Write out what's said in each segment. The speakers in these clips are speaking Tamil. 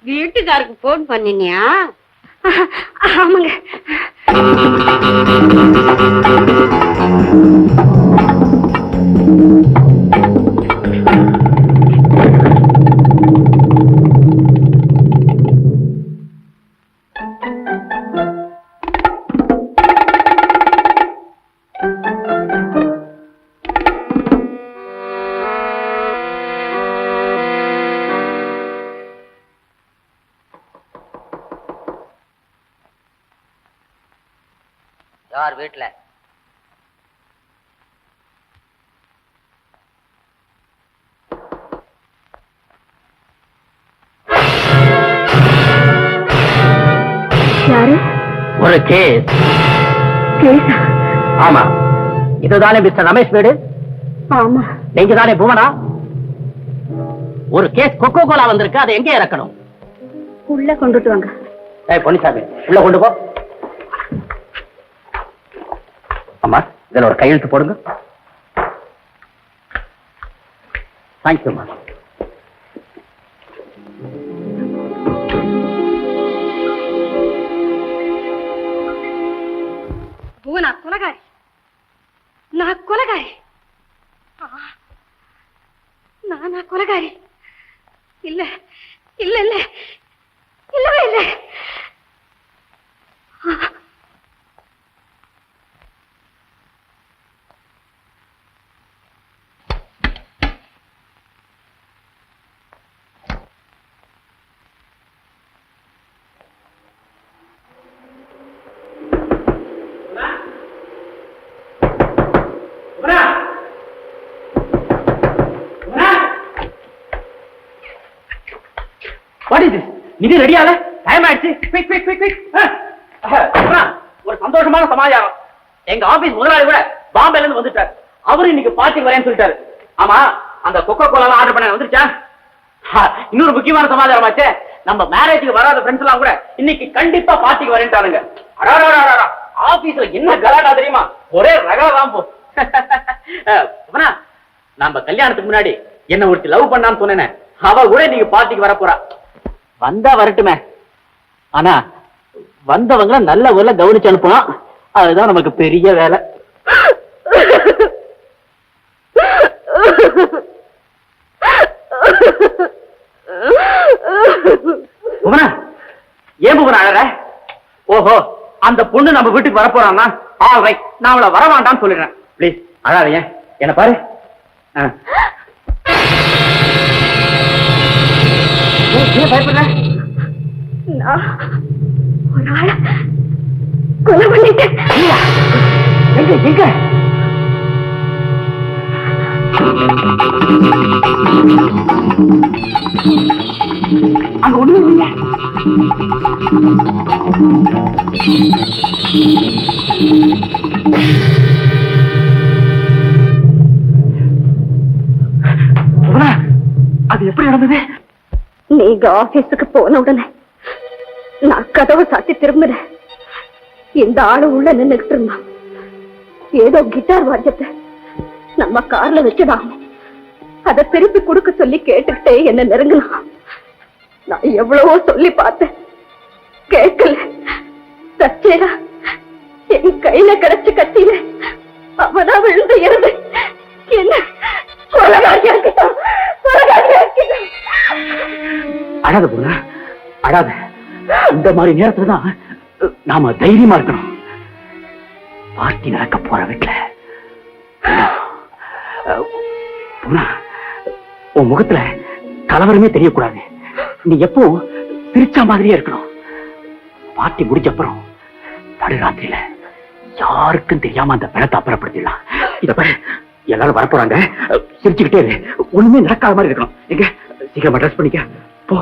வீட்டுக்காருக்கு போன் பண்ணினியா? ஆமாங்க. யார் வீட்டுல? யாரு? ஒரு கேஸ். கேஸா? ஆமா. இதுதானே மிஸ்டர் ரமேஷ் வீடு? ஆமா. நீங்க தானே புவனா? ஒரு கேஸ் கொக்கோ கோலா வந்திருக்கு, அதை எங்கே இறக்கணும்? உள்ள கொண்டுட்டு வாங்க. ஏய் பொன்னிசாமி, உள்ள கொண்டு போ. அம்மா, இதுல ஒரு கையெழுத்து போடுங்க. தேங்க்யூம்மா. பூவனா கொலகாரி, நான் கொலகாரி. நானா கொலகாரி? இல்ல இல்ல இல்ல இல்லவே இல்லை. இது ரெடியால டைம் ஆயிடுச்சு. ஒரு சந்தோஷமான சமாச்சாரம். எங்க ஆபீஸ் முதலாளி கூட பாம்பேல இருந்து வந்துட்டார். அவரு இன்னைக்கு பார்ட்டிக்கு வரேன்னு சொல்லிட்டாரு. ஆமா, அந்த கொக்கோ கோலா ஆர்டர் பண்ண வந்துருச்சா? இன்னொரு முக்கியமான சமாச்சாரம் ஆச்சு. நம்ம மேரேஜுக்கு வராத ஃப்ரெண்ட்ஸ் எல்லாம் கூட இன்னைக்கு கண்டிப்பா பார்ட்டிக்கு வரேன்ட்டாருங்க. ஆபீஸ்ல என்ன கலாட்டா தெரியுமா? ஒரே ரகலாம் போ. நம்ம கல்யாணத்துக்கு முன்னாடி என்ன ஒருத்தி லவ் பண்ணான்னு சொன்னேன். அவ கூட நீங்க பார்ட்டிக்கு வர போறா. வந்தா வரட்டுமே, ஆனா வந்தவங்கள நல்ல ஊர்ல கவனிச்சு அனுப்பணும். அதுதான் நமக்கு பெரிய வேலை. புவனா, ஏன் புவனா அழற? ஓஹோ, அந்த பொண்ணு நம்ம வீட்டுக்கு வர போறான்னா நான் அவளை வரவாண்டான்னு சொல்லிடுறேன். பிளீஸ் அழாதீங்க, என்ன பாரு. பயப்படுற? நான் ஒரு ஆளை கொலை பண்ணிட்டேன். எங்க எங்க? அங்க ஒண்ணு இல்லைங்க. அது எப்படி நடந்தது? நீங்க ஆபீஸுக்கு போன உடனே நான் கதவை சாத்தி திரும்பினேன். இந்த ஆளு உள்ள நின்னுகிட்டு இருந்தான். ஏதோ கிட்டார் வாத்தியத்தை நம்ம கார்ல வச்சுடாம அதை திருப்பி கொடுக்க சொல்லி கேட்டுக்கிட்டே என்ன நெருங்கலாம். நான் எவ்வளவோ சொல்லி பார்த்தேன், கேட்கல. தச்சேரா என் கையில கிடைச்ச கத்தியில அவனா விழுந்து இருந்து என்ன கொலகாரியா இருக்கட்டும், கொலகாரியா இருக்கட்டும். அழாத போனா அழாத. இந்த மாதிரி நேரத்துலதான் நாம தைரியமா இருக்கணும். பார்ட்டி நடக்க போற வீட்டுல உன் முகத்துல கலவரமே தெரியக்கூடாது. நீ எப்போ பிரிச்ச மாதிரியே இருக்கணும். பார்ட்டி முடிஞ்சப்புறம் நடுராத்திரியில யாருக்கும் தெரியாம அந்த பிணத்தை அப்புறப்படுத்திடலாம். இத பாரு, எல்லாரும் வரப்போறாங்க. சிரிச்சுக்கிட்டே ஒண்ணுமே நடக்காத மாதிரி இருக்கணும். எங்க சீக்கிரமா ட்ரெஸ் பண்ணிக்க போ.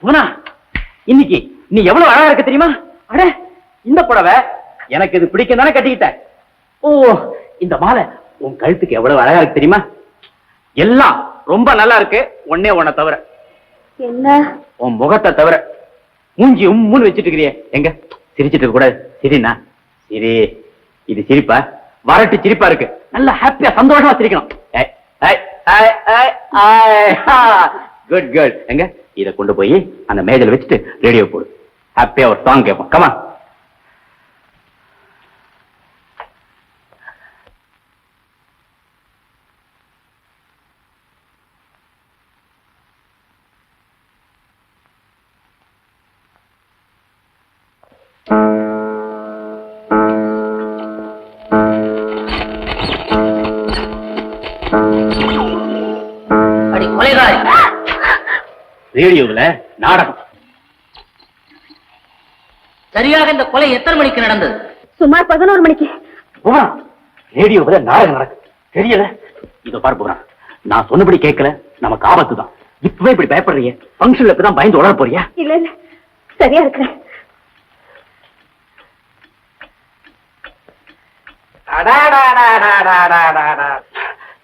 புவனா, இன்னைக்கு நீ எவ்வளவு அழகா இருக்க தெரியுமா? அட, இந்த புடவை எனக்கு இது பிடிக்கும் தானே கட்டிக்கிட்ட. ஓ, இந்த மாலை உன் கழுத்துக்கு எவ்வளவு அழகா இருக்கு தெரியுமா? எல்லாம் ரொம்ப நல்லா இருக்கு, ஒன்னே ஒன்ன தவிர. என்ன? உன் முகத்தை தவிர. மூஞ்சி உம்முன்னு வச்சிட்டு இருக்கிறியே, எங்க சிரிச்சிட்டு இருக்க கூடாது. சிரினா சிரி. இது சிரிப்பா? வரட்டு சிரிப்பா இருக்கு. நல்ல ஹாப்பியா சந்தோஷமா சிரிக்கணும். Good girl. எங்க இத கொண்டு போய் அந்த மேஜையில வச்சுட்டு ரேடியோ போடு. ஹாப்பியா ஒரு சாங் கேட்போம். கமா. ரேடியோவில் நாடகம். சரியாக இந்த கொலை எத்தனை மணிக்கு நடந்தது? சுமார் 11 மணிக்கு. ரேடியோவில் நாடகம் நடக்குது, தெரியல? இத பாரு போறான், நான் சொன்னபடி கேட்கல, நமக்கு ஆபத்து தான். இப்பவே இப்படி பயப்படுறீங்க, பங்கன்ல இப்பதான் பயந்து உடற போறியா? இல்ல இல்ல, சரியா இருக்கிறேன்.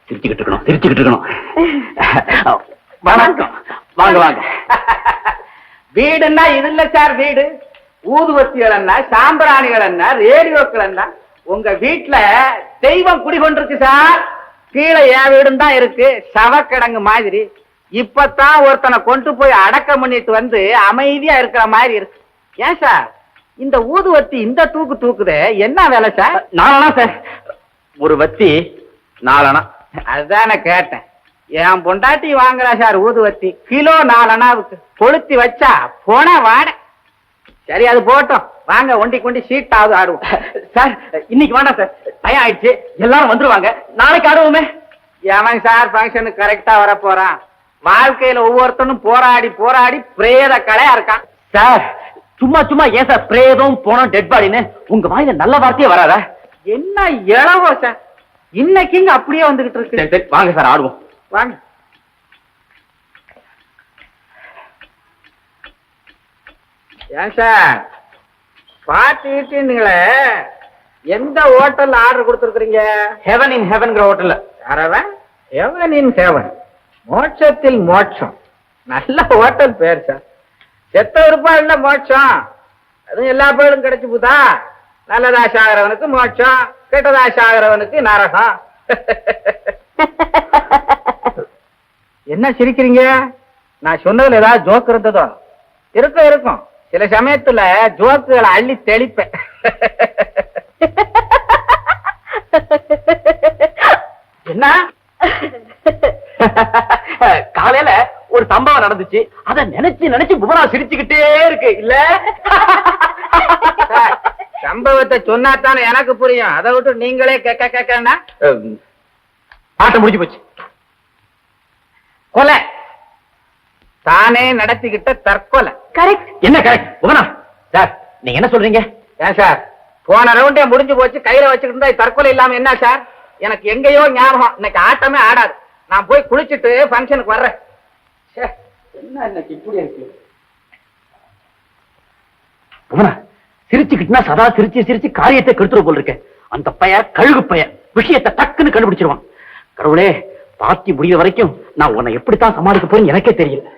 சிரிச்சுக்கிட்டு இருக்கணும், சிரிச்சுக்கிட்டு இருக்கணும். வணக்கம். வாங்க வாங்க. வீடுன்னா இது இல்ல சார் வீடு. ஊதுவத்திகள் என்ன, சாம்பிராணிகள் என்ன, ரேடியோக்கள் என்ன. உங்க வீட்டுல தெய்வம் குடிகொண்டிருக்கு சார். கீழே என் வீடும் தான் இருக்கு, சவக்கிடங்கு மாதிரி. இப்பதான் ஒருத்தனை கொண்டு போய் அடக்கம் பண்ணிட்டு வந்து அமைதியா இருக்கிற மாதிரி இருக்கு. ஏன் சார் இந்த ஊதுவத்தி இந்த தூக்கு தூக்குது? என்ன வேலை சார்? 4 அணா சார். ஒரு வத்தி 4 அணா. அதுதானே கேட்டேன். என் பொண்டாட்டி வாங்குறா சார் ஊதுவத்தி, கிலோ 4 அணாவுக்கு. கொளுத்தி வச்சா போன வாட. சரி, அது போட்டோம். வாங்க ஒண்டி கொண்டி சீட்டாவது ஆடுவோம். சார் இன்னைக்கு வேண்டாம் சார், டயம் ஆயிடுச்சு, எல்லாரும் வந்துருவாங்க, நாளைக்கு ஆடுவோமே. எவன் சார் ஃபங்க்ஷனுக்கு கரெக்டா வர போறான்? வாழ்க்கையில ஒவ்வொருத்தனும் போராடி போராடி பிரேத கலையா இருக்கான். சார் சும்மா சும்மா ஏன் சார் பிரேதம் போனோம் டெட் பாடின்னு உங்க வாயில நல்ல வார்த்தையே வராதா? என்ன இளவோ சார், இன்னைக்கு இங்க அப்படியே வந்துகிட்டு இருக்கு. சரி சரி, வாங்க சார் ஆடுவோம். வாங்க. ஏன் சார் பாத்தீங்களே, எந்த ஹோட்டல்ல ஆர்டர் கொடுத்துருக்கீங்க? ஹெவன் இன் ஹெவன்ங்கிற ஹோட்டல்ல. யாரவன்? ஹெவன் இன் ஹெவன், மோட்சத்தில் மோட்சம். நல்ல ஹோட்டல் பேர் சார். செத்தவருப்பா இல்ல மோட்சம், அதுவும் எல்லா பேரும் கிடைச்சு போதா. நல்லதாச ஆகிறவனுக்கு மோட்சம், கெட்டதாச ஆகிறவனுக்கு நரகம். என்ன சிரிக்கிறீங்க? நான் சொன்னதுல ஏதாவது ஜோக் இருந்ததோ? இருக்கும் இருக்கும், சில சமயத்துல ஜோக்குகளை அள்ளி தெளிப்பேன். என்ன? காலையில ஒரு சம்பவம் நடந்துச்சு, அத நினைச்சு நினைச்சு புவனா சிரிச்சுக்கிட்டே இருக்கு இல்ல? சம்பவத்தை சொன்னாத்தானே எனக்கு புரியும், அதை விட்டு நீங்களே கேட்க கேட்கனா ஆட்டம் முடிஞ்சு போச்சு. கொலை தானே நடத்திக்கிட்ட தற்கொலை. கரெக்ட். என்ன கரெக்ட்? புவனா சார் நீங்க என்ன சொல்றீங்க? ஏன் சார், போன ரவுண்டே முடிஞ்சு போச்சு, கையில வச்சுக்கிட்டு இருந்தா தற்கொலை இல்லாம என்ன சார்? எனக்கு எங்கேயோ ஞாபகம், இன்னைக்கு ஆட்டமே ஆடாது. நான் போய் குளிச்சுட்டு ஃபங்க்ஷனுக்கு வர்றேன். என்ன இன்னைக்கு இப்படி இருக்கு? புவனா சிரிச்சுக்கிட்டுனா சதா சிரிச்சு சிரிச்சு காரியத்தை கெடுத்துற போல் இருக்க. அந்த பைய கழுகு பைய விஷயத்தை டக்குன்னு கண்டுபிடிச்சிருவான். கடவுளே, பாத்தி முடிய வரைக்கும் நான் உன்னை எப்படித்தான் சமாளிக்க போறேன்னு எனக்கே தெரியல.